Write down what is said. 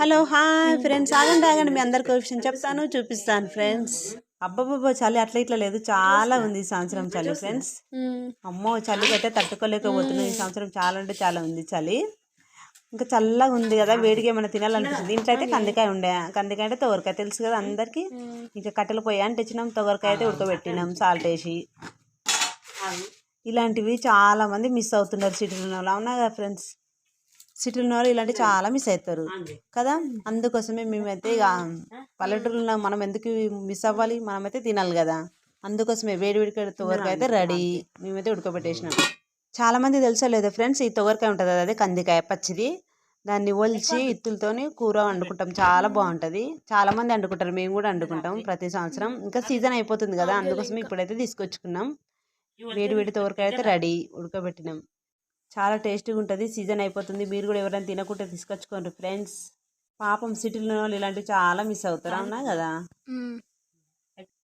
Hello hi friends, ఆగండి ఆగండి, మీ అందరికి విషయం చెప్తాను చూపిస్తాను ఫ్రెండ్స్. అబ్బబ్బబ్బో చలి అట్లా ఇట్లా లేదు, చాలా ఉంది ఈ సంవత్సరం చలి ఫ్రెండ్స్. అమ్మో చలికి అయితే తట్టుకోలేకపోతున్నాం ఈ సంవత్సరం, చాలా అంటే చాలా ఉంది చలి. ఇంకా చల్లగా ఉంది కదా, వేడిగా ఏమైనా తినాలనిపిస్తుంది. ఇంట్లో అయితే కందికాయ ఉండే, కందికాయ అంటే తొగరకాయ తెలుసు కదా అందరికి. ఇంకా కట్టెలు పొయ్యి అని తెచ్చినాం, తొగరకాయ అయితే ఉడకబెట్టినాం సాల్ట్ వేసి. ఇలాంటివి చాలా మంది మిస్ అవుతున్నారు సిటీలో, అవునా కదా ఫ్రెండ్స్. సిటీలో వాళ్ళు ఇలాంటివి చాలా మిస్ అవుతారు కదా. అందుకోసమే మేమైతే ఇక పల్లెటూరులో మనం ఎందుకు మిస్ అవ్వాలి, మనమైతే తినాలి కదా. అందుకోసమే వేడి వేడి తొగరకాయ అయితే రెడీ, మేమైతే ఉడకబెట్టేసినాం. చాలా మంది తెలుసా లేదా ఫ్రెండ్స్, ఈ తొగరకాయ ఉంటుంది అదే కందికాయ పచ్చిది, దాన్ని ఒలిచి ఇత్తులతోని కూర వండుకుంటాం, చాలా బాగుంటుంది. చాలా మంది వండుకుంటారు, మేము కూడా వండుకుంటాం ప్రతి సంవత్సరం. ఇంకా సీజన్ అయిపోతుంది కదా, అందుకోసమే ఇప్పుడైతే తీసుకొచ్చుకున్నాం. వేడి వేడి తొగరకాయ అయితే రెడీ, ఉడకబెట్టినాం. చాలా టేస్టీగా ఉంటుంది. సీజన్ అయిపోతుంది, మీరు కూడా ఎవరైనా తినకుంటే తీసుకొచ్చుకోండి ఫ్రెండ్స్. పాపం సిటీలో వాళ్ళు ఇలాంటివి చాలా మిస్ అవుతారు, అవునా కదా.